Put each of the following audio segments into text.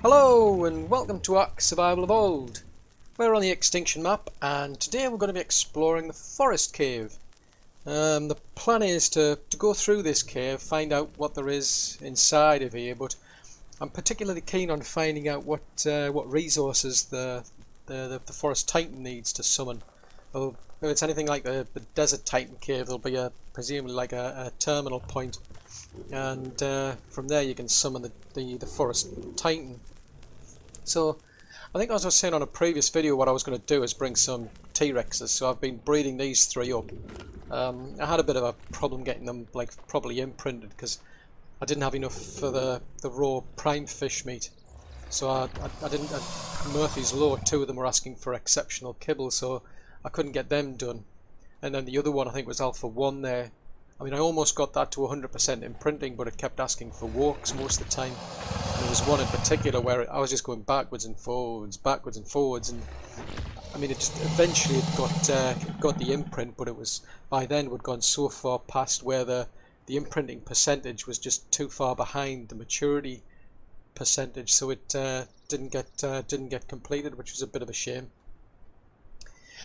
Hello and welcome to ARK Survival Evolved. We're on the Extinction map and today we're going to be exploring the forest cave. The plan is to go through this cave, find out what there is inside of here, but I'm particularly keen on finding out what resources the forest titan needs to summon. Well, if it's anything like the desert titan cave, there'll be presumably like a terminal point, and from there you can summon the forest titan. So I think, as I was saying on a previous video, what I was going to do is bring some T-Rexes. So I've been breeding these three up. I had a bit of a problem getting them like properly imprinted because I didn't have enough for the raw prime fish meat. So I didn't. Murphy's Law, two of them were asking for exceptional kibble, so I couldn't get them done. And then the other one, I think, was Alpha 1 there. I mean, I almost got that to 100% imprinting, but it kept asking for walks most of the time. And there was one in particular where I was just going backwards and forwards, and I mean, it just eventually it got the imprint, but it was by then we'd gone so far past where the imprinting percentage was just too far behind the maturity percentage, so it didn't get completed, which was a bit of a shame.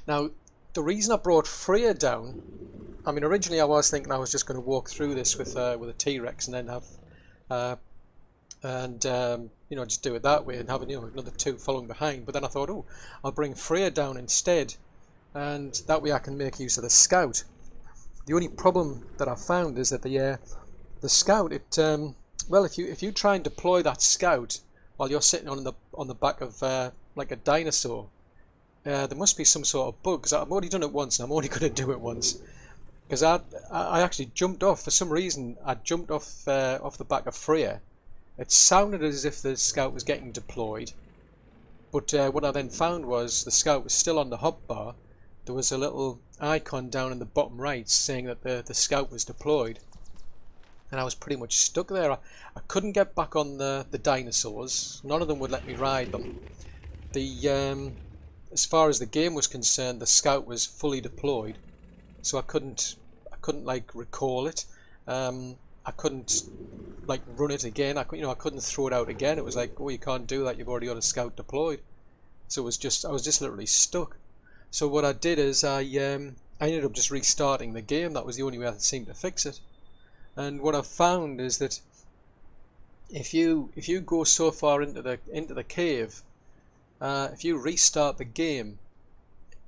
Now, the reason I brought Freya down, I mean, originally I was thinking I was just going to walk through this with a T-Rex and then have you know, just do it that way and have another two following behind. But then I thought, oh, I'll bring Freya down instead, and that way I can make use of the scout. The only problem that I found is that the scout, well, if you try and deploy that scout while you're sitting on the back of like a dinosaur, there must be some sort of bug, because I've already done it once and I'm only going to do it once. Because I actually jumped off, for some reason, I jumped off the back of Freya. It sounded as if the scout was getting deployed, but what I then found was the scout was still on the hotbar. There was a little icon down in the bottom right saying that the scout was deployed, and I was pretty much stuck there. I couldn't get back on the dinosaurs. None of them would let me ride them. As far as the game was concerned, the scout was fully deployed, so I couldn't like recall it. I couldn't like run it again. I couldn't throw it out again. It was like, oh, you can't do that. You've already got a scout deployed. So I was just literally stuck. So what I did is I ended up just restarting the game. That was the only way I seemed to fix it. And what I've found is that if you go so far into the cave, if you restart the game,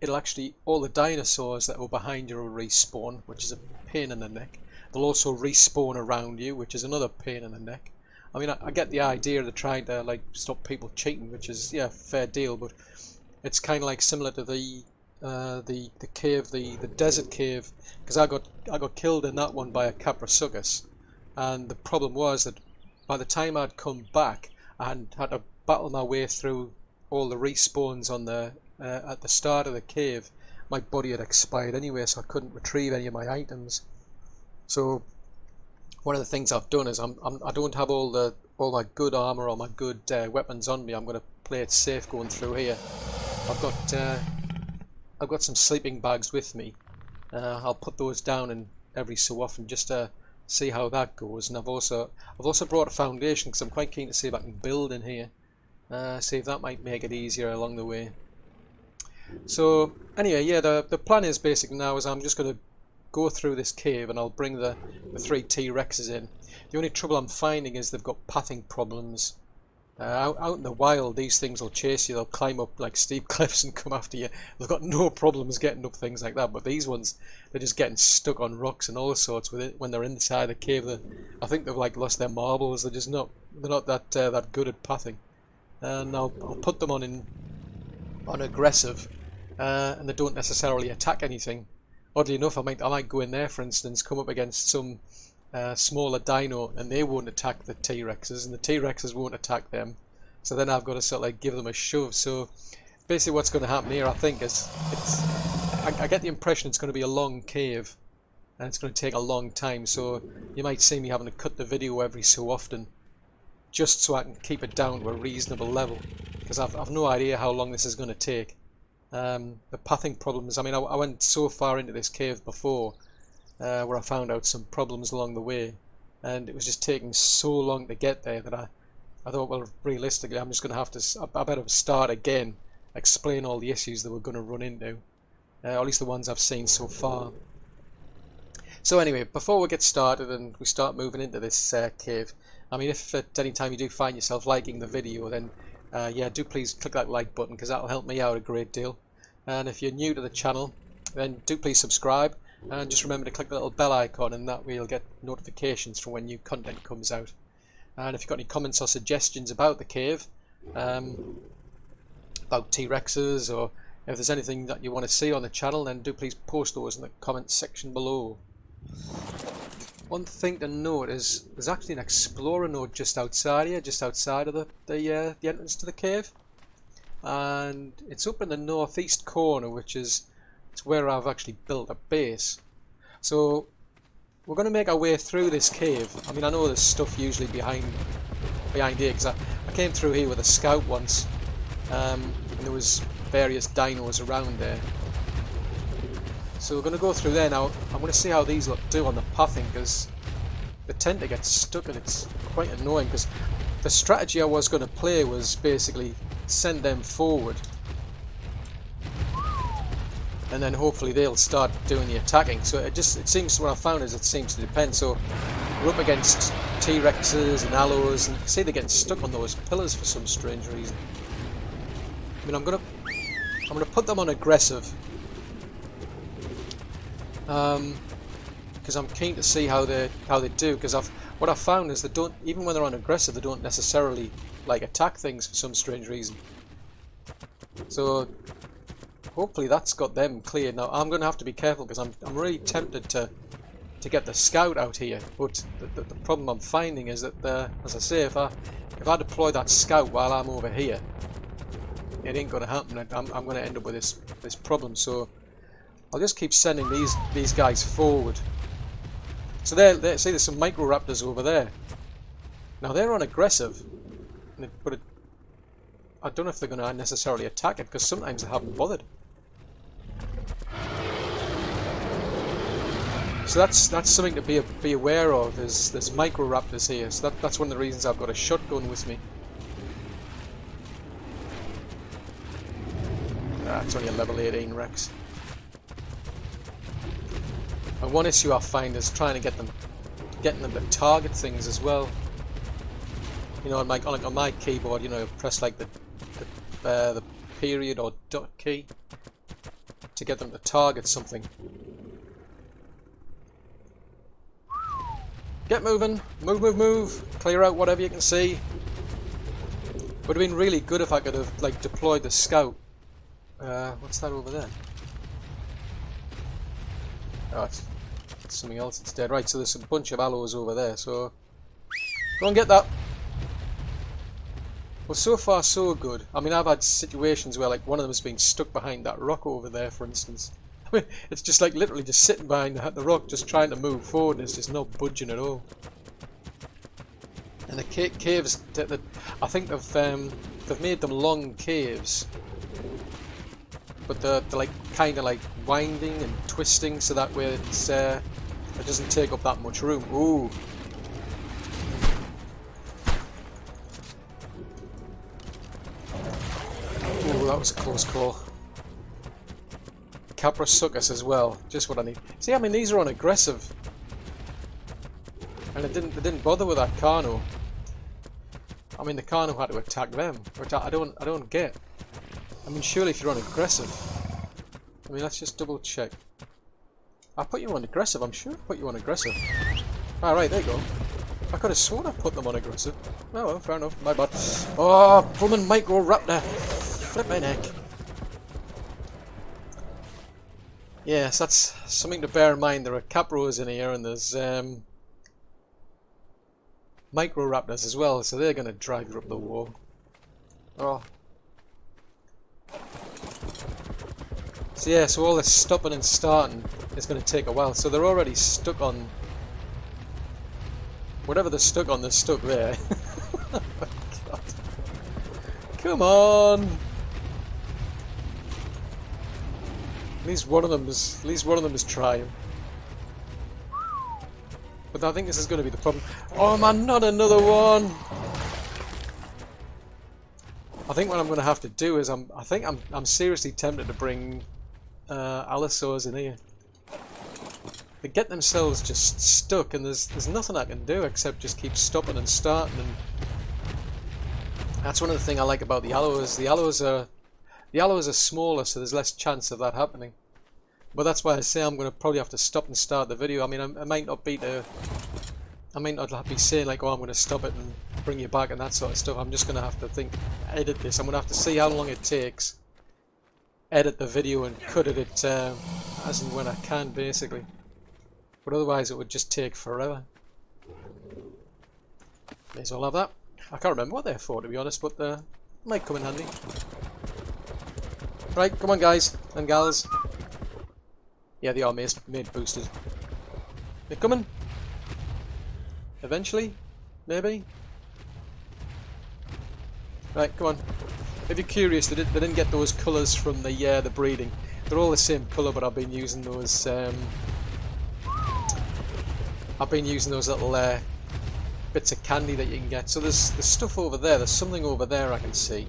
it'll actually, all the dinosaurs that were behind you will respawn, which is a pain in the neck. They'll also respawn around you, which is another pain in the neck. I mean, I get the idea of trying to like stop people cheating, which is, yeah, fair deal, but it's kind of like similar to the cave, the desert cave, because I got killed in that one by a Caprosuchus, and the problem was that by the time I'd come back, I had to battle my way through all the respawns on the at the start of the cave. My body had expired anyway, so I couldn't retrieve any of my items. So one of the things I've done is I don't have all my good armor or my good weapons on me. I'm going to play it safe going through here. I've got some sleeping bags with me. I'll put those down in every so often just to see how that goes. And I've also brought a foundation because I'm quite keen to see if I can build in here. See if that might make it easier along the way. So anyway, yeah, the plan is basically now is I'm just going to go through this cave and I'll bring the three T-Rexes in. The only trouble I'm finding is they've got pathing problems. Out in the wild, these things will chase you. They'll climb up like steep cliffs and come after you. They've got no problems getting up things like that. But these ones, they're just getting stuck on rocks and all sorts with it when they're inside the cave. I think they've like lost their marbles. They're just not that good at pathing. And I'll put them on aggressive, and they don't necessarily attack anything. Oddly enough, I might go in there, for instance, come up against some smaller dino, and they won't attack the T-Rexes, and the T-Rexes won't attack them. So then I've got to sort of like give them a shove. So basically, what's going to happen here, I think, is I get the impression it's going to be a long cave, and it's going to take a long time. So you might see me having to cut the video every so often, just so I can keep it down to a reasonable level, because I've no idea how long this is going to take. The pathing problems, I mean, I went so far into this cave before where I found out some problems along the way, and it was just taking so long to get there that I thought, well, realistically, I'm just going to have to, I better start again, explain all the issues that we're going to run into, or at least the ones I've seen so far. So anyway, before we get started and we start moving into this cave, I mean, if at any time you do find yourself liking the video, then yeah, do please click that like button, because that'll help me out a great deal. And if you're new to the channel, then do please subscribe, and just remember to click the little bell icon, and that way you'll get notifications from when new content comes out. And if you've got any comments or suggestions about the cave, about T-Rexes, or if there's anything that you want to see on the channel, then do please post those in the comments section below. One thing to note is there's actually an explorer node just outside here, just outside of the entrance to the cave, and it's up in the northeast corner, which is where I've actually built a base. So we're going to make our way through this cave. I mean, I know there's stuff usually behind here, because I came through here with a scout once, and there was various dinos around there. So we're going to go through there now. I'm going to see how these do on the pathing, because they tend to get stuck, and it's quite annoying, because the strategy I was going to play was basically send them forward, and then hopefully they'll start doing the attacking. So it seems, what I found is it seems to depend. So we're up against T-Rexes and Allos, and you can see they're getting stuck on those pillars for some strange reason. I mean, I'm gonna put them on aggressive, because I'm keen to see how they do. Because what I've found is they don't, even when they're on aggressive, they don't necessarily like attack things for some strange reason. So hopefully that's got them cleared. Now I'm going to have to be careful, because I'm really tempted to get the scout out here, but the problem I'm finding is that as I say, if I deploy that scout while I'm over here, it ain't going to happen. I'm going to end up with this problem. So I'll just keep sending these guys forward. So there, see, there's some micro raptors over there. Now they're on aggressive, but I don't know if they're going to necessarily attack it, because sometimes they haven't bothered. So that's something to be aware of. There's micro raptors here, so that's one of the reasons I've got a shotgun with me. It's only a level 18 Rex. And one issue I find is trying to getting them to target things as well. You know, on my keyboard, you know, press like the period or dot key to get them to target something. Get moving, move, clear out whatever you can see. Would have been really good if I could have like deployed the scout. What's that over there? Oh, it's something else instead. Right, so there's a bunch of Allos over there, so go and get that. Well, so far so good. I mean, I've had situations where like one of them has been stuck behind that rock over there, for instance. I mean, it's just like literally just sitting behind the rock, just trying to move forward, and there's just no budging at all. And the caves, I think they've made them long caves, but they're like kind of like winding and twisting, so that way it doesn't take up that much room. Ooh. Ooh, that was a close call. Capra suckers as well, just what I need. See, I mean, these are on aggressive, and they didn't bother with that Carno. I mean, the Carno had to attack them, which I don't get. I mean, surely if you're on aggressive, I mean, let's just double check. I put you on aggressive. I'm sure I put you on aggressive. All right, there you go. I could have sworn I put them on aggressive. Oh well, fair enough. My bad. Oh, blooming micro raptor! Flip my neck. Yes, that's something to bear in mind. There are capros in here, and there's micro raptors as well, so they're going to drive you up the wall. Oh. So yeah, so all this stopping and starting is going to take a while. So they're already stuck on whatever they're stuck on. They're stuck there. Oh, God. Come on! At least one of them is trying. But I think this is going to be the problem. Oh man, not another one! I think what I'm going to have to do is I think I'm seriously tempted to bring allosaurs in here. They get themselves just stuck, and there's nothing I can do except just keep stopping and starting. And that's one of the things I like about the allosaurs. The allosaurs are smaller, so there's less chance of that happening. But that's why I say I'm going to probably have to stop and start the video. I mean, I might not be saying like, oh, I'm going to stop it and bring you back and that sort of stuff. I'm just going to have to edit this. I'm going to have to see how long it takes, edit the video and cut it as and when I can, basically. But otherwise it would just take forever. May as well have that. I can't remember what they're for, to be honest, but they might come in handy. Right, come on guys and gals. Yeah, they are made boosted. They're coming. Eventually, maybe. Right, come on. If you're curious, they didn't get those colours from the breeding. They're all the same colour, but I've been using those. I've been using those little bits of candy that you can get. So there's stuff over there. There's something over there I can see,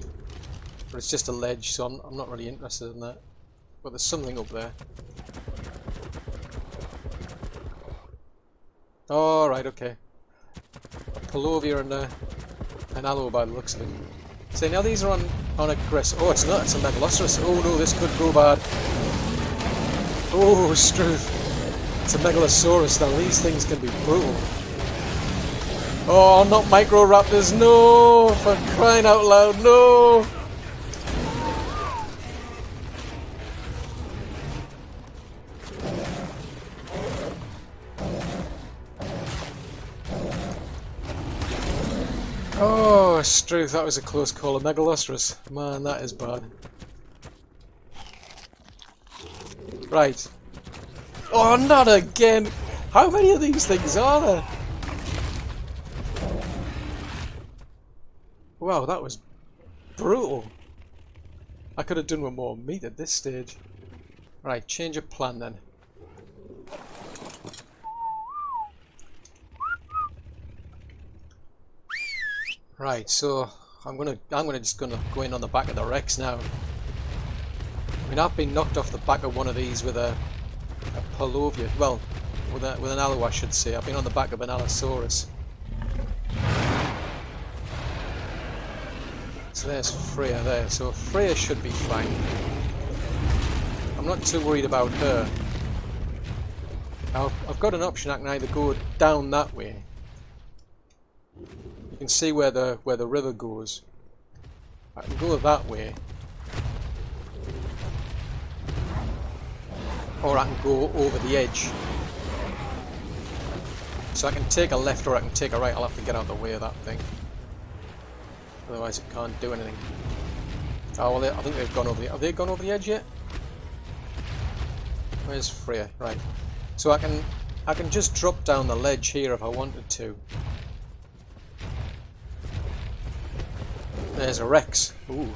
but it's just a ledge, so I'm not really interested in that. But there's something up there. All right, okay. Palovia and an aloe by the looks of it. So now these are on aggressive. Oh, it's not. It's a Megalosaurus. Oh no, this could go bad. Oh, Struth. It's a Megalosaurus. Now these things can be brutal. Oh, not Microraptors. No, for crying out loud, no. Oh, Struth, that was a close call. A Megalosaurus. Man, that is bad. Right. Oh, not again! How many of these things are there? Wow, that was brutal. I could have done with more meat at this stage. Right, change of plan then. Right, so I'm just gonna go in on the back of the Rex now. I mean, I've been knocked off the back of one of these with a Palovia. Well, with an aloe, I should say. I've been on the back of an Allosaurus. So there's Freya there. So Freya should be fine. I'm not too worried about her. Now, I've got an option. I can either go down that way. You can see where the river goes. I can go that way, or I can go over the edge. So I can take a left or I can take a right. I'll have to get out of the way of that thing, otherwise it can't do anything. Oh well, I think they've gone over the. Have they gone over the edge yet? Where's Freya? Right. So I can just drop down the ledge here if I wanted to. There's a Rex. Ooh.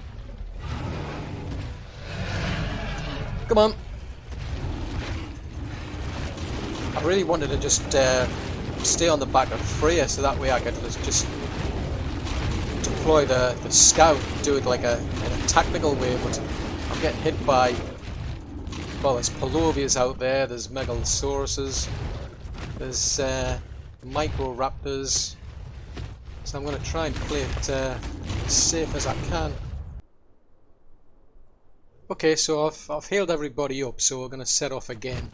Come on. I really wanted to just stay on the back of Freya so that way I could just deploy the scout and do it like in a tactical way, but I'm getting hit by, well, there's Palovias out there, there's Megalosauruses, there's Microraptors, so I'm going to try and play it as safe as I can. Okay, so I've healed everybody up, so we're going to set off again.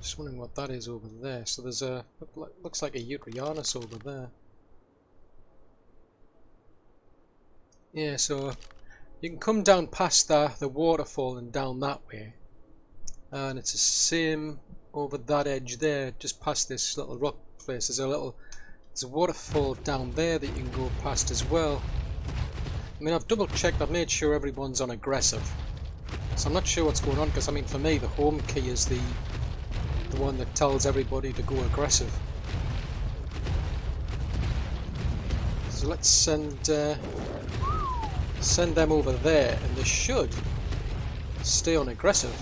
Just wondering what that is over there. So there's a looks like a Euryarnus over there. Yeah, so you can come down past the waterfall and down that way, and it's the same over that edge there, just past this little rock place. There's a waterfall down there that you can go past as well. I mean, I've double checked, I've made sure everyone's on aggressive, so I'm not sure what's going on, because I mean, for me the home key is the one that tells everybody to go aggressive. So let's send them over there, and they should stay on aggressive.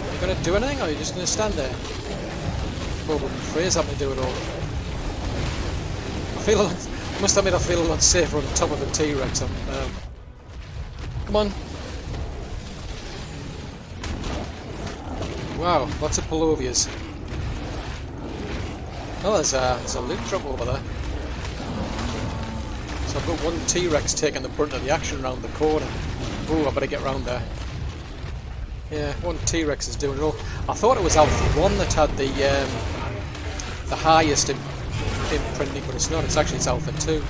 Are you going to do anything, or are you just going to stand there? Oh, but Freya's having to do it all. I feel, I must admit, I feel a lot safer on the top of the T-Rex. Come on. Wow, lots of Palovias. Oh, there's a loot drop over there. So I've got one T-Rex taking the brunt of the action around the corner. Ooh, I better get round there. Yeah, one T-Rex is doing it all. I thought it was Alpha 1 that had the highest imprinting, but it's not. It's actually Alpha 2.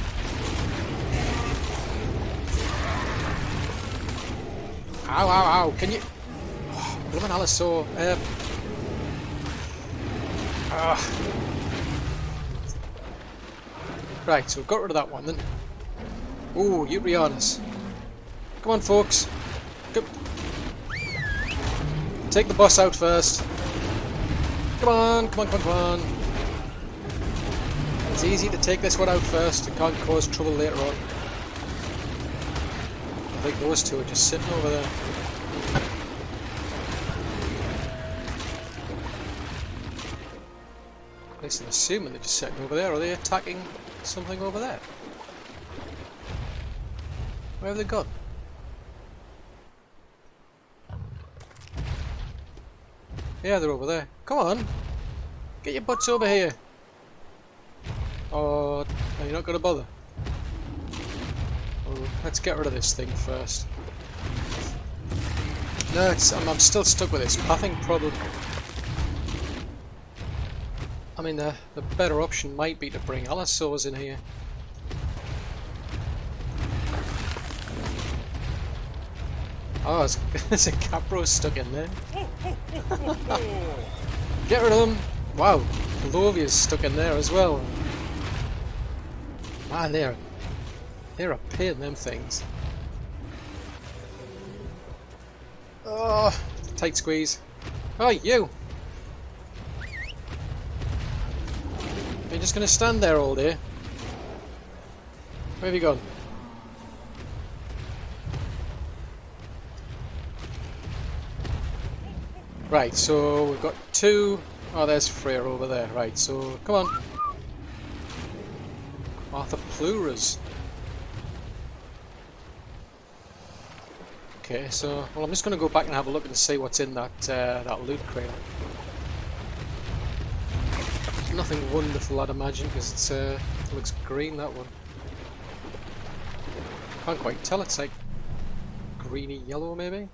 Ow, ow, ow! Can you? Oh, blooming Allosaur. Right, so we've got rid of that one then. Ooh, Euryarchus. Come on, folks. Go. Take the boss out first. Come on, come on, come on, come on. It's easy to take this one out first. It can't cause trouble later on. I think those two are just sitting over there. At least I'm assuming they're just sitting over there. Are they attacking something over there? Where have they gone? Yeah, they're over there. Come on! Get your butts over here! Oh, are you not going to bother? Oh, let's get rid of this thing first. No, I'm still stuck with this pathing problem. I mean, the better option might be to bring Allosaurs in here. Oh, there's a Capro stuck in there. Get rid of them! Wow, Palovia's stuck in there as well. Man, they're a pain, them things. Oh, tight squeeze. Oh, you! You're just going to stand there all day? Where have you gone? Right, so we've got two... Oh, there's Freya over there. Right, so come on. Arthropluras. Okay, so... Well, I'm just going to go back and have a look and see what's in that that loot crate. Nothing wonderful, I'd imagine, because it looks green, that one. Can't quite tell, it's like greeny yellow, maybe?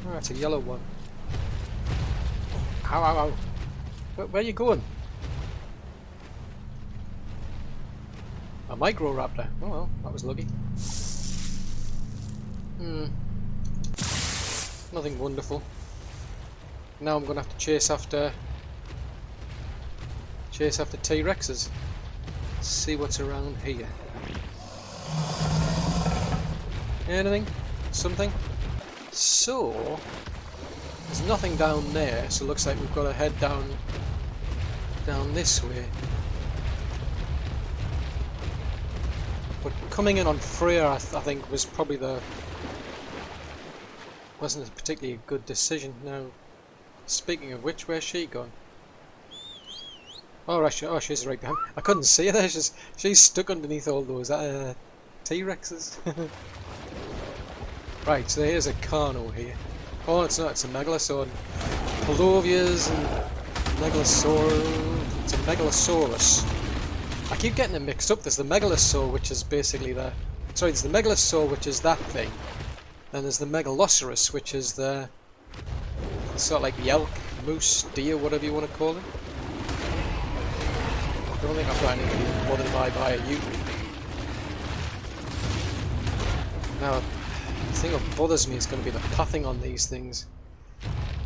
Oh, it's a yellow one. Ow, ow, ow. Where are you going? A Microraptor. Oh well, that was lucky. Nothing wonderful. Now I'm going to have to chase after T-Rexes. See what's around here. Anything? Something? So, there's nothing down there, so it looks like we've got to head down this way. But coming in on Freya, I think, was probably wasn't a particularly good decision. Now, speaking of which, where's she gone? Oh, right, oh, she's right behind. I couldn't see her there. She's stuck underneath all those T-Rexes. Right, so here's a Carno here. Oh, it's not. It's a Megalosaur. Palovias and Megalosaur. It's a Megalosaurus. I keep getting them mixed up. There's the Megalosaur, which is basically the... Sorry, there's the Megalosaur, which is that thing. Then there's the Megalosaurus, which is the... sort of like the elk, moose, deer, whatever you want to call it. I don't think I've got anything more than I buy a ute. Now, the thing that bothers me is going to be the pathing on these things.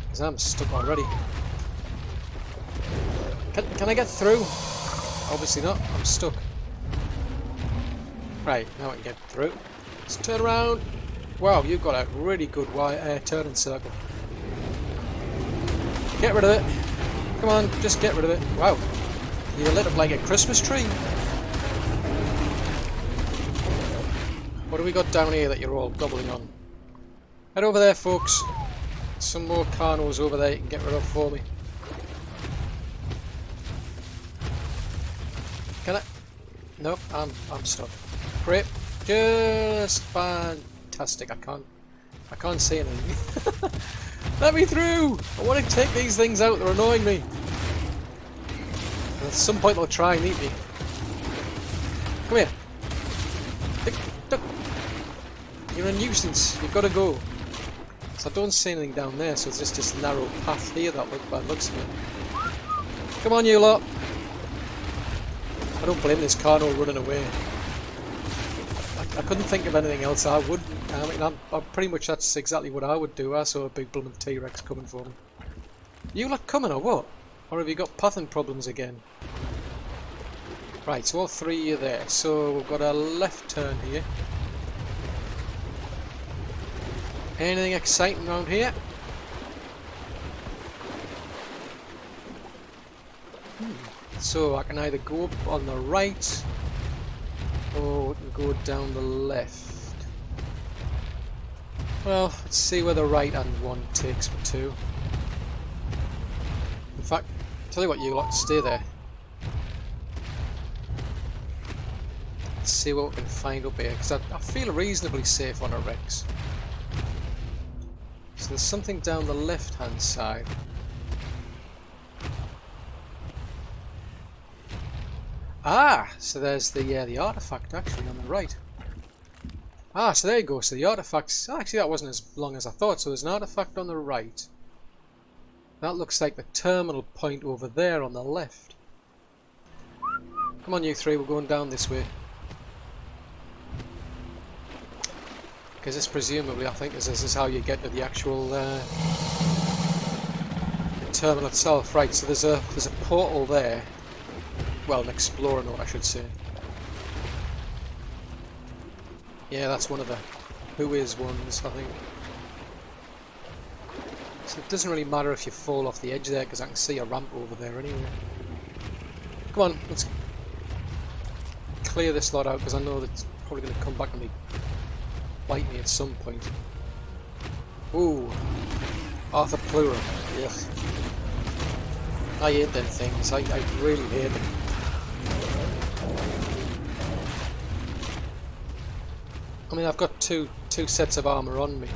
Because I'm stuck already. Can I get through? Obviously not, I'm stuck. Right, now I can get through. Let's turn around. Wow, you've got a really good turning circle. Get rid of it. Come on, just get rid of it. Wow, you lit up like a Christmas tree. What do we got down here that you're all gobbling on? Head over there, folks. some more Carnos over there you can get rid of for me. Can I? Nope, I'm stuck. Great. Just fantastic. I can't see anything. Let me through! I want to take these things out, they're annoying me. And at some point they'll try and eat me. Come here. Duck. You're a nuisance, you've got to go. So I don't see anything down there, so it's just this narrow path here that looks of it. Come on, you lot! I don't blame this Carno running away. I couldn't think of anything else I would. I mean, I'm pretty much that's exactly what I would do. I saw a big blooming T-Rex coming for me. You lot coming or what? Or have you got pathing problems again? Right, so all three are there. So we've got a left turn here. Anything exciting around here? So I can either go up on the right or we can go down the left. Well, let's see where the right hand one takes me to. In fact, tell you what, you lot, stay there. Let's see what we can find up here, because I feel reasonably safe on a Rex. So there's something down the left hand side. Ah, so there's the artifact actually on the right. Ah, so there you go. So the artifacts. Actually, that wasn't as long as I thought. So there's an artifact on the right. That looks like the terminal point over there on the left. Come on, you three. We're going down this way. Because this presumably, I think, this is how you get to the actual terminal itself. Right. So there's a portal there. Well, an explorer note, I should say. Yeah, that's one of the who is ones, I think. So it doesn't really matter if you fall off the edge there, because I can see a ramp over there anyway. Come on, let's clear this lot out, because I know that it's probably going to come back and bite me at some point. Ooh, Arthur Plura. Yeah. I hate them things. I really hate them. I mean, I've got two sets of armour on me.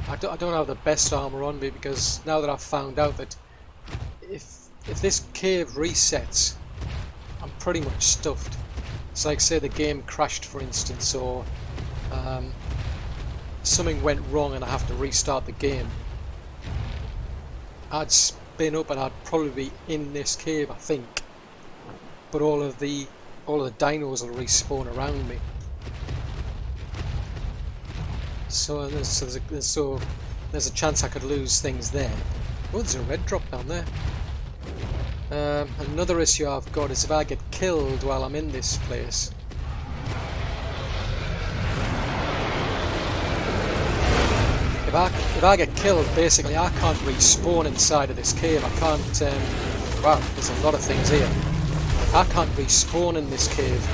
I don't have the best armour on me, because now that I've found out that if this cave resets, I'm pretty much stuffed. It's like, say the game crashed, for instance, or something went wrong and I have to restart the game. I'd spin up and I'd probably be in this cave, I think. But all of the dinos will respawn around me. So there's a chance I could lose things there. Oh, there's a red drop down there. Another issue I've got is if I get killed while I'm in this place. If I get killed, basically I can't respawn inside of this cave. I can't. Wow, there's a lot of things here. I can't respawn in this cave.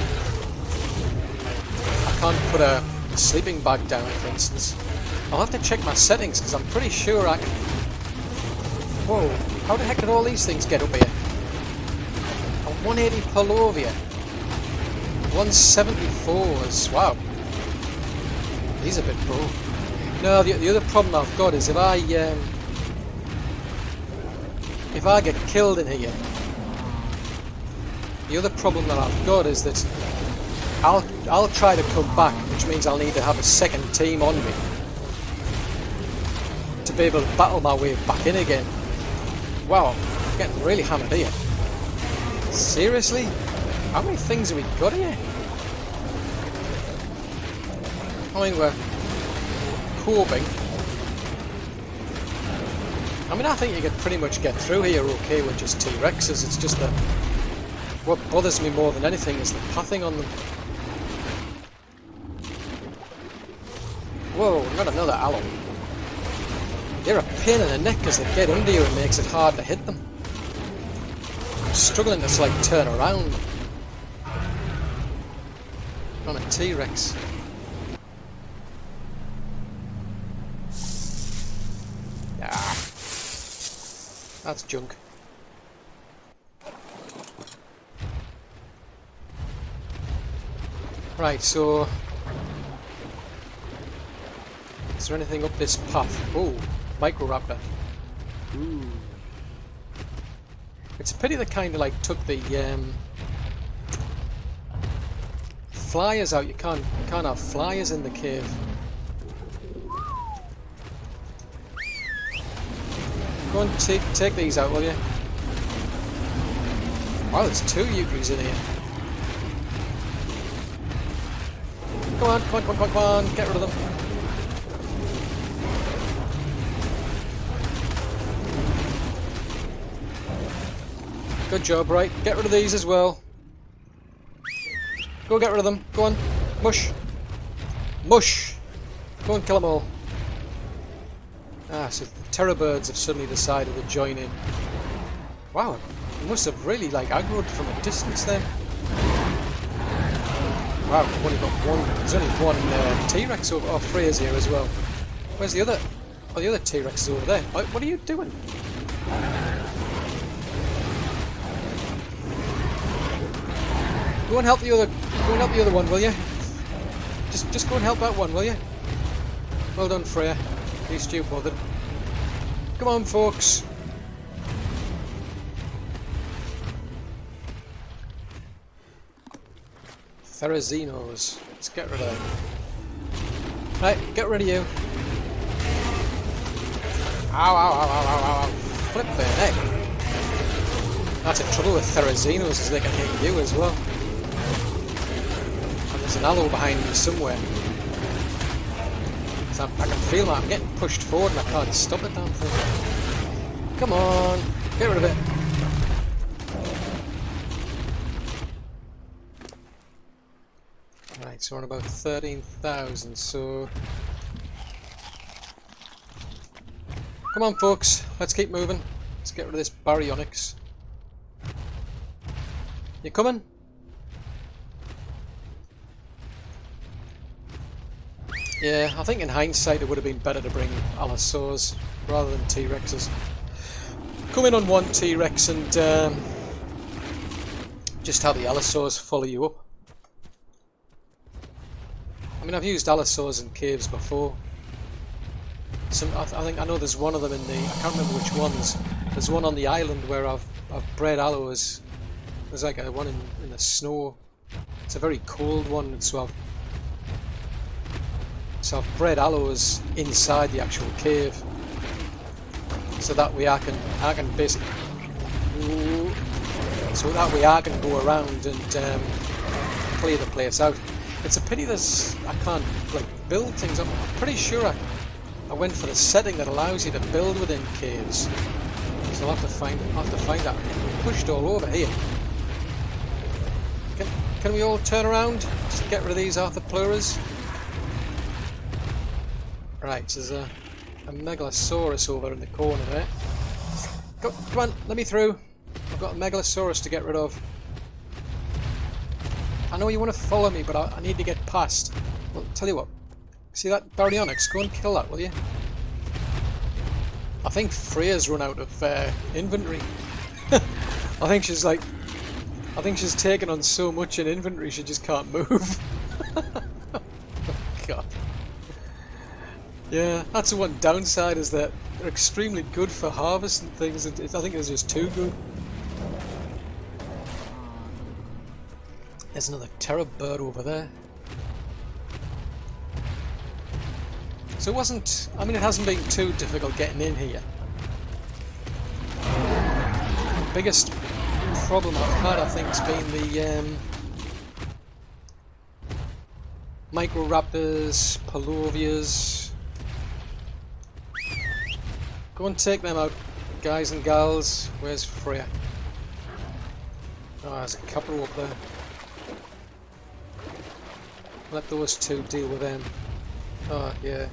I can't put a sleeping bag down, for instance. I'll have to check my settings, because I'm pretty sure I can... Whoa, how the heck did all these things get up here? A 180 Polovia. 174s, wow. He's a bit pro. No, the other problem I've got is if I get killed in here, the other problem that I've got is that I'll try to come back, which means I'll need to have a second team on me to be able to battle my way back in again. Wow, I'm getting really hammered here. Seriously? How many things have we got here? I mean, we're coping. I mean, I think you could pretty much get through here okay with just T-Rexes. It's just that what bothers me more than anything is the pathing on them. Whoa, we've got another aloe. They're a pain in the neck because they get under you and makes it hard to hit them. I'm struggling to like turn around on a T-Rex. That's junk. Right, so... is there anything up this path? Oh, Microraptor. Ooh. It's a pity they kind of like took the flyers out. You can't have flyers in the cave. Go on, take these out, will you? Wow, there's 2 Uteries in here. Come on, come on, come on, come on, get rid of them. Good job, right, get rid of these as well. Go get rid of them, go on, mush. Mush! Go and kill them all. Ah, so the terror birds have suddenly decided to join in. Wow, they must have really like aggroed from a distance then. Wow, we've only got one. There's only one T-Rex over. Oh, Freya's here as well. Where's the other? Oh, the other T-Rex is over there. What are you doing? Go and help the other. Go and help the other one, will you? Just go and help that one, will you? Well done, Freya. At least you bothered. Come on, folks. Therazinos. Let's get rid of them. Right, get rid of you. Ow, ow, ow, ow, ow, ow. Flip their neck. That's the trouble with Therazinos, is they can hit you as well. And there's an aloe behind me somewhere. So I can feel that I'm getting pushed forward and I can't stop the damn thing. Come on, get rid of it. Right, so we're on about 13,000, so... come on folks, let's keep moving. Let's get rid of this baryonyx. You coming? Yeah, I think in hindsight it would have been better to bring allosaurs rather than T-Rexes. Come in on one T-Rex and just have the allosaurs follow you up. I mean, I've used allosaurs in caves before. I know there's one of them in the... I can't remember which ones. There's one on the island where I've bred allos. There's like a one in the snow. It's a very cold one, so I've bred allos inside the actual cave, so that way I can basically, so that way I can go around and clear the place out. It's a pity I can't like build things up. I'm pretty sure I went for the setting that allows you to build within caves. So I'll have to find that. I'm pushed all over here. Can we all turn around? Just get rid of these arthropluras. Right, so there's a megalosaurus over in the corner there. Come on, let me through. I've got a megalosaurus to get rid of. I know you want to follow me, but I need to get past. Well, tell you what. See that baryonyx? Go and kill that, will you? I think Freya's run out of inventory. I think she's taken on so much in inventory she just can't move. Oh, God. Yeah, that's the one downside, is that they're extremely good for harvesting things. I think it's just too good. There's another terror bird over there. So it wasn't... I mean, it hasn't been too difficult getting in here. The biggest problem I've had, I think, has been the Microraptors, Palovias. Go and take them out, guys and gals. Where's Freya? Oh, there's a couple up there. Let those two deal with them. Oh, yeah.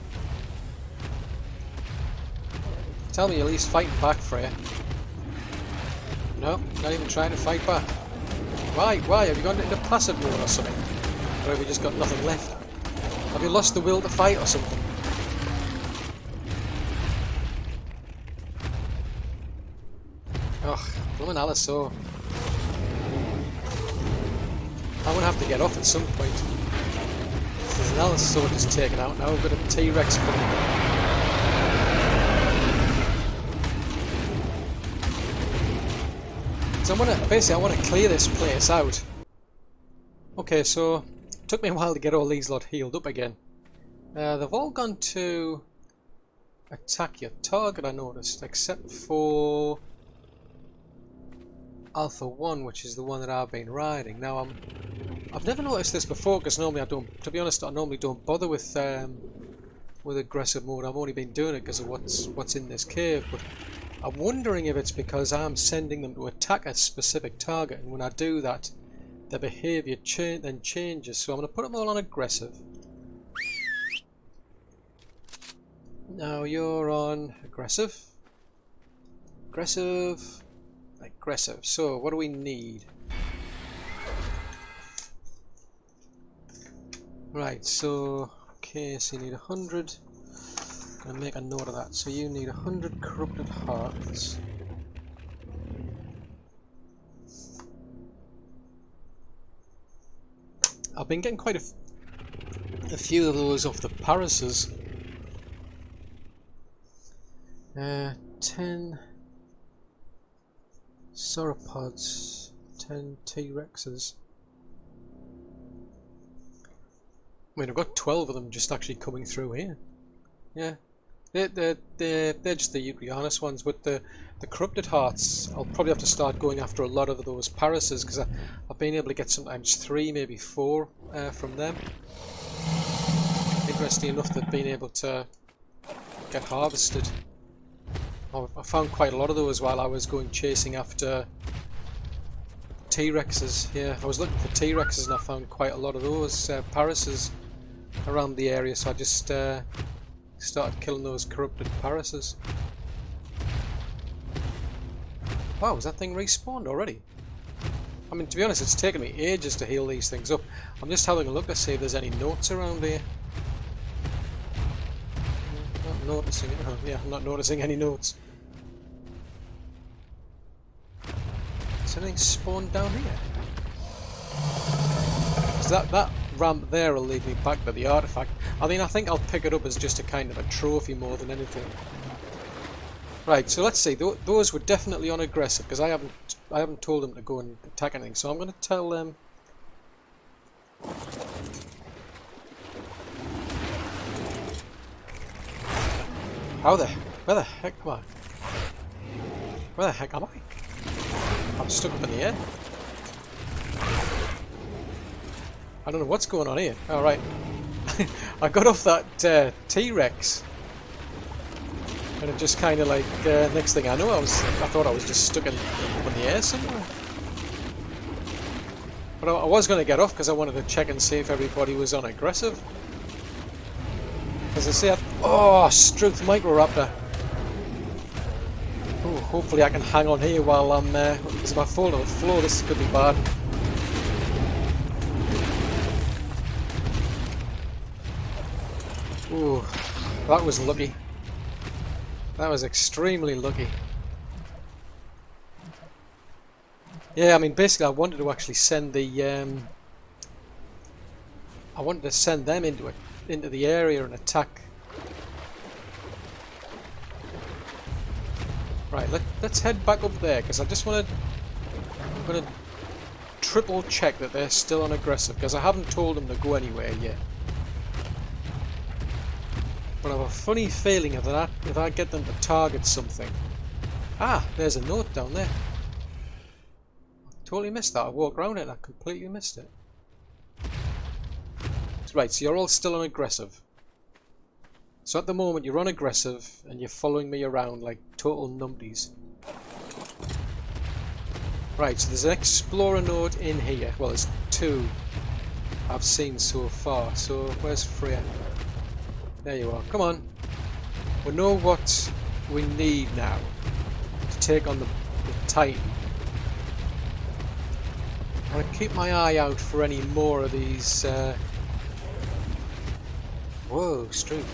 Tell me you're at least fighting back, Freya. No, not even trying to fight back. Why? Have you gone into passive mode or something? Or have you just got nothing left? Have you lost the will to fight or something? Oh, blooming Alisaur. I'm gonna have to get off at some point. There's an Alisaur just taken out now. We've got a T-Rex coming. So I want to clear this place out. Okay, so it took me a while to get all these lot healed up again. They've all gone to attack your target, I noticed, except for Alpha 1, which is the one that I've been riding. Now I've never noticed this before, because normally I don't, to be honest, I normally don't bother with aggressive mode. I've only been doing it because of what's in this cave, but I'm wondering if it's because I'm sending them to attack a specific target, and when I do that, their behaviour then changes. So I'm going to put them all on aggressive. Now you're on aggressive. Aggressive. Aggressive. So what do we need? Right, so okay, so you need 100. I'm gonna make a note of that. So you need 100 corrupted hearts. I've been getting quite a few of those off the Parases. 10 sauropods, 10 T-Rexes. I mean, I've got 12 of them just actually coming through here. Yeah, they're just the Euclidus ones, but the corrupted hearts, I'll probably have to start going after a lot of those Parases, because I've been able to get sometimes 3, maybe 4 from them. Interesting enough, they've been able to get harvested. I found quite a lot of those while I was going chasing after T-Rexes. Yeah, I was looking for T-Rexes and I found quite a lot of those Parases around the area, so I just started killing those corrupted Parases. Wow, has that thing respawned already? I mean, to be honest, it's taken me ages to heal these things up. I'm just having a look to see if there's any notes around here. Not noticing it. Yeah, I'm not noticing any notes. Is anything spawned down here? So that ramp there will lead me back to the artifact. I mean, I think I'll pick it up as just a kind of a trophy more than anything. Right, so let's see. Those were definitely on aggressive, because I haven't told them to go and attack anything. So I'm going to tell them. Where the heck am I? Where the heck am I? I'm stuck up in the air. I don't know what's going on here. All right, I got off that T-Rex, and it just kind of like next thing I know, I thought I was just stuck up in the air somewhere. But I was going to get off because I wanted to check and see if everybody was on aggressive. As I say, oh, Struth Microraptor. Oh, hopefully I can hang on here while I'm because if I fall to the floor, this could be bad. Ooh, that was lucky. That was extremely lucky. Yeah, I mean, basically, I wanted to actually send the I wanted to send them into the area and attack. Right, let's head back up there, because I just want to. I'm going to triple check that they're still on aggressive, because I haven't told them to go anywhere yet. But I have a funny feeling if I get them to target something. Ah, there's a note down there. I totally missed that. I walked around it and I completely missed it. Right, so you're all still on aggressive. So at the moment you're on aggressive and you're following me around like total numpties. Right, so there's an explorer node in here. Well, there's 2 I've seen so far. So where's Freya? There you are. Come on. We know what we need now to take on the Titan. I'm going to keep my eye out for any more of these. Whoa, Struth.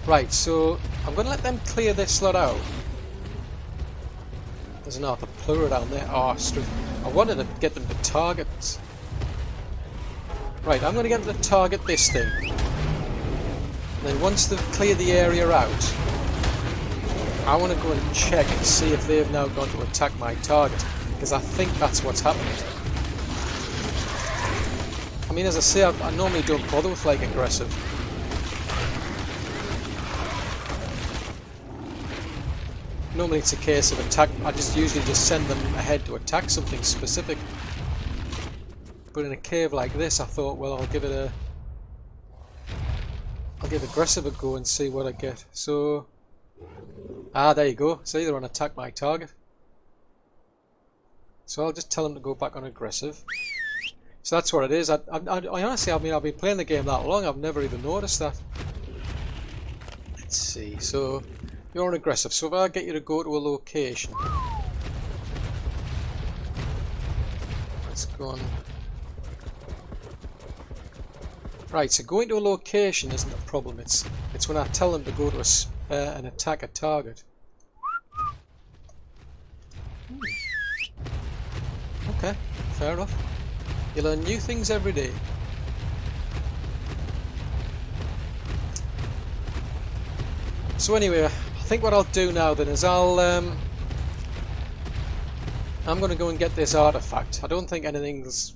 Right, so I'm going to let them clear this lot out. There's an Arthur Plura down there. Oh, I wanted to get them to target. Right, I'm going to get them to target this thing. And then once they've cleared the area out, I want to go and check and see if they've now gone to attack my target. Because I think that's what's happened. I mean, as I say, I normally don't bother with like aggressive. Normally it's a case of attack. I usually just send them ahead to attack something specific. But in a cave like this, I thought, well, I'll give aggressive a go and see what I get. So, there you go. See, they're on attack my target. So I'll just tell them to go back on aggressive. So that's what it is. I honestly, I mean, I've been playing the game that long, I've never even noticed that. Let's see. So you're on aggressive. So if I get you to go to a location, let's go on. Right, so going to a location isn't a problem. It's when I tell them to go to and attack a target. Okay, fair enough. You learn new things every day. So anyway, I think what I'll do now then is I'm going to go and get this artifact. I don't think anything's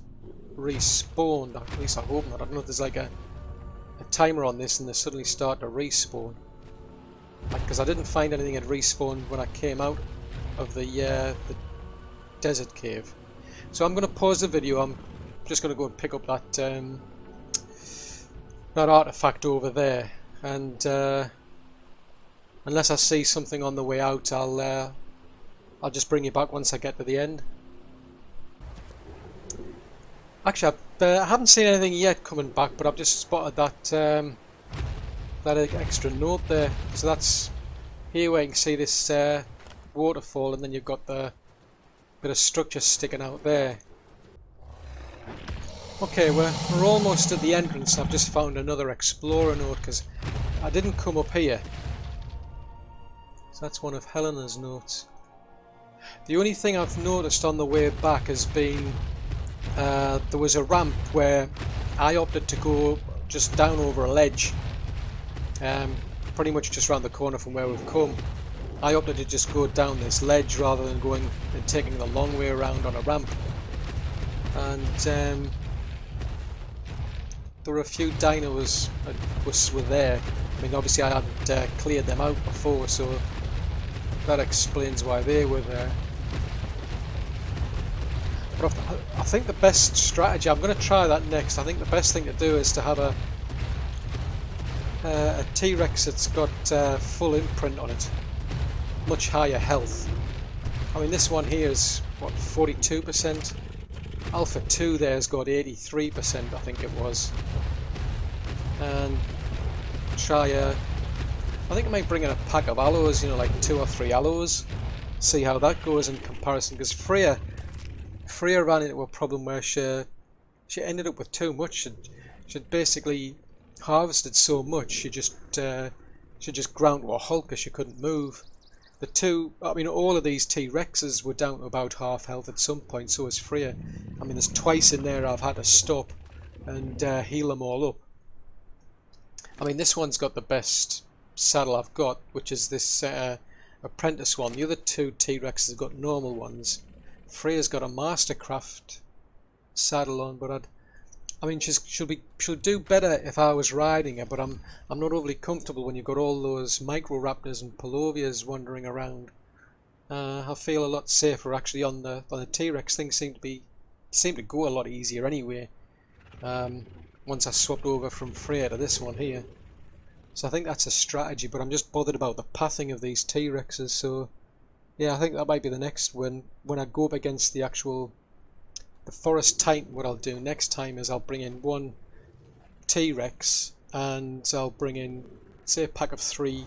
respawned, at least I hope not. I don't know if there's like a timer on this and they suddenly start to respawn. Because I didn't find anything had respawned when I came out of the desert cave. So I'm going to pause the video. I'm just going to go and pick up that artifact over there, and unless I see something on the way out, I'll just bring you back once I get to the end. Actually, I haven't seen anything yet coming back, but I've just spotted that extra note there. So that's here where you can see this waterfall, and then you've got the bit of structure sticking out there. Okay, we're almost at the entrance. I've just found another explorer note because I didn't come up here. So that's one of Helena's notes. The only thing I've noticed on the way back has been there was a ramp where I opted to go just down over a ledge, pretty much just around the corner from where we've come. I opted to just go down this ledge rather than going and taking the long way around on a ramp. And there were a few dinos that were there. I mean, obviously I hadn't cleared them out before, so that explains why they were there. But I think the best strategy, I'm going to try that next. I think the best thing to do is to have a T-Rex that's got full imprint on it. Much higher health. I mean, this one here is, what, 42%? Alpha 2 there's got 83%, I think it was. And try I think I might bring in a pack of aloes, you know, like 2 or 3 aloes. See how that goes in comparison, because Freya ran into a problem where she ended up with too much. She'd basically harvested so much she just ground to a halt because she couldn't move. All of these T-Rexes were down to about half health at some point, so is Freya. I mean, there's twice in there I've had to stop and heal them all up. I mean, this one's got the best saddle I've got, which is this apprentice one. The other two T-Rexes have got normal ones. Freya's got a Mastercraft saddle on, but I mean, she'll do better if I was riding her, but I'm not overly comfortable when you've got all those Microraptors and Palovias wandering around. I feel a lot safer actually on the T-Rex. Things seem to go a lot easier anyway. Once I swapped over from Freya to this one here, so I think that's a strategy. But I'm just bothered about the pathing of these T-Rexes. So yeah, I think that might be the next when I go up against the Forest Titan. What I'll do next time is I'll bring in one T-Rex and I'll bring in, say, a pack of three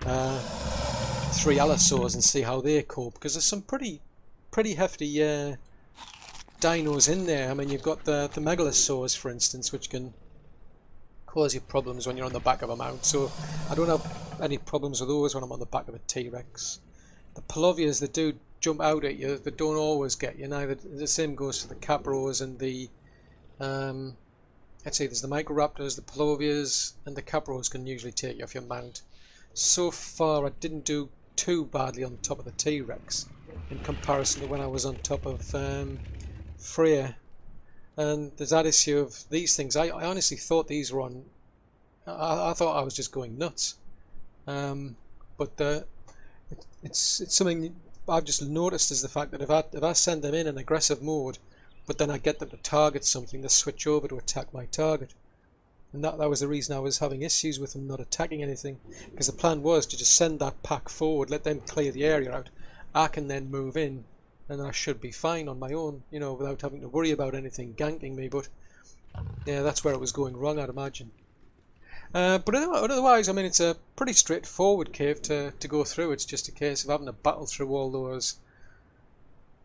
Allosaurs and see how they cope, because there's some pretty hefty dinos in there. I mean, you've got the Megalosaurs, for instance, which can cause you problems when you're on the back of a mount. So I don't have any problems with those when I'm on the back of a T-Rex. The Palovias, they do jump out at you, they don't always get you. Now the same goes for the Capros and the let's see, there's the Microraptors, the Palovias, and the Capros can usually take you off your mount. So far I didn't do too badly on top of the T-Rex in comparison to when I was on top of Freya. And there's that issue of these things. I honestly thought these were on. I thought I was just going nuts. But it's something I've just noticed is the fact that if I send them in an aggressive mode, but then I get them to target something, they switch over to attack my target. And that was the reason I was having issues with them not attacking anything, because the plan was to just send that pack forward, let them clear the area out. I can then move in, and I should be fine on my own, you know, without having to worry about anything ganking me. But yeah, that's where it was going wrong, I'd imagine. But otherwise, I mean, it's a pretty straightforward cave to go through. It's just a case of having to battle through all those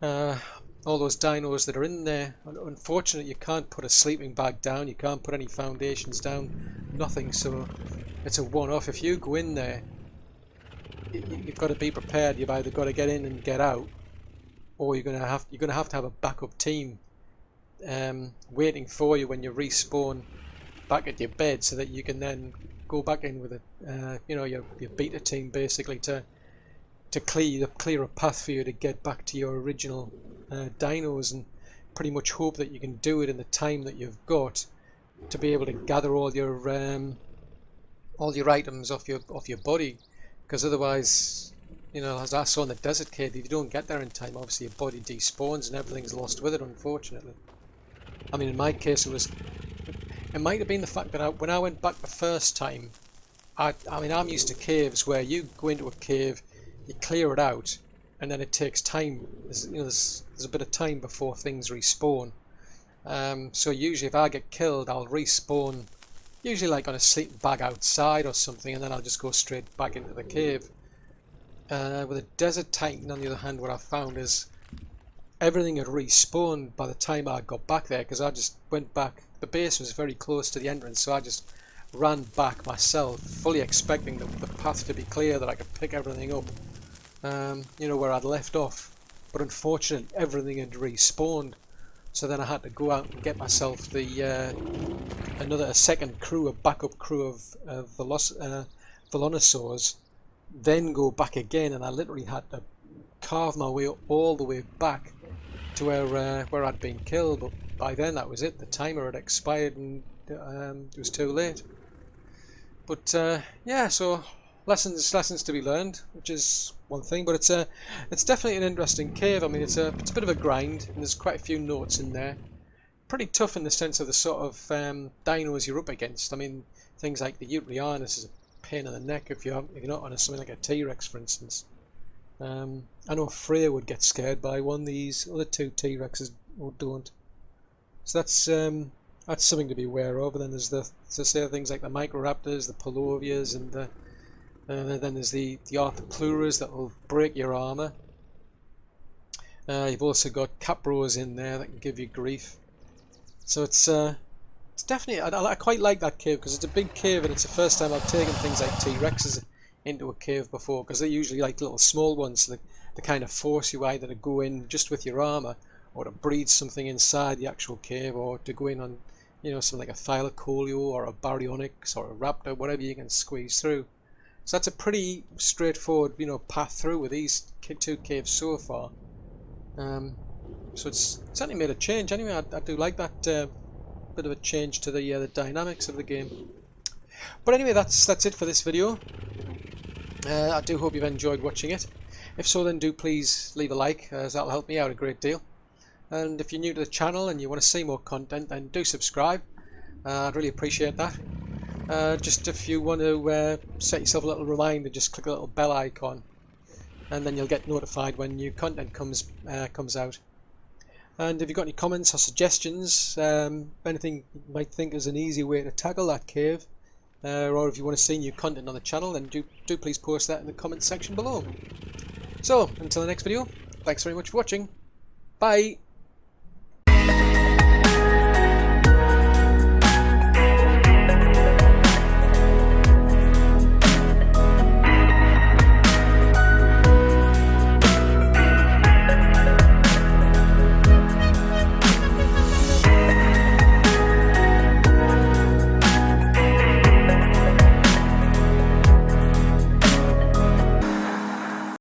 dinos that are in there. Unfortunately, you can't put a sleeping bag down, you can't put any foundations down, nothing. So it's a one-off. If you go in there, you've got to be prepared. You've either got to get in and get out, or you're gonna have to have a backup team waiting for you when you respawn back at your bed, so that you can then go back in with your beta team basically to clear a path for you to get back to your original dinos, and pretty much hope that you can do it in the time that you've got to be able to gather all your items off your body, because otherwise, you know, as I saw in the desert cave, if you don't get there in time, obviously your body despawns and everything's lost with it, unfortunately. I mean, in my case, it might have been the fact that when I went back the first time, I mean, I'm used to caves where you go into a cave, you clear it out, and then it takes time. There's a bit of time before things respawn. So usually if I get killed, I'll respawn, usually like on a sleeping bag outside or something, and then I'll just go straight back into the cave. With a Desert Titan, on the other hand, what I found is everything had respawned by the time I got back there, because I just went back. The base was very close to the entrance, so I just ran back myself, fully expecting the path to be clear, that I could pick everything up, you know, where I'd left off. But unfortunately, everything had respawned, so then I had to go out and get myself a second crew, a backup crew of Velonosaurs, then go back again, and I literally had to carve my way all the way back to where I'd been killed. But by then that was it, the timer had expired, and it was too late. But yeah, so lessons to be learned, which is one thing, but it's definitely an interesting cave. I mean, it's a bit of a grind, and there's quite a few notes in there. Pretty tough in the sense of the sort of dinos you're up against. I mean, things like the Eutrianus is a pain in the neck if you're not on something like a T-Rex, for instance. I know Freya would get scared by one. These other two T-Rexes don't. So that's something to be aware of. And then there's things like the Microraptors, the Palovias, and then there's the Arthropluras that will break your armor. You've also got Capros in there that can give you grief. So it's definitely, I quite like that cave, because it's a big cave, and it's the first time I've taken things like T-Rexes into a cave before, because they're usually like little small ones, so they kind of force you either to go in just with your armor, or to breed something inside the actual cave, or to go in on, you know, something like a Thylacoleo or a Baryonyx or a Raptor, whatever you can squeeze through. So that's a pretty straightforward, you know, path through with these two caves so far. So it's certainly made a change. Anyway, I do like that bit of a change to the dynamics of the game. But anyway, that's it for this video. I do hope you've enjoyed watching it. If so, then do please leave a like, as that'll help me out a great deal. And if you're new to the channel and you want to see more content, then do subscribe. I'd really appreciate that. Just if you want to set yourself a little reminder, just click the little bell icon, and then you'll get notified when new content comes out. And if you've got any comments or suggestions, anything you might think is an easy way to tackle that cave, or if you want to see new content on the channel, then do please post that in the comment section below. So, until the next video, thanks very much for watching. Bye!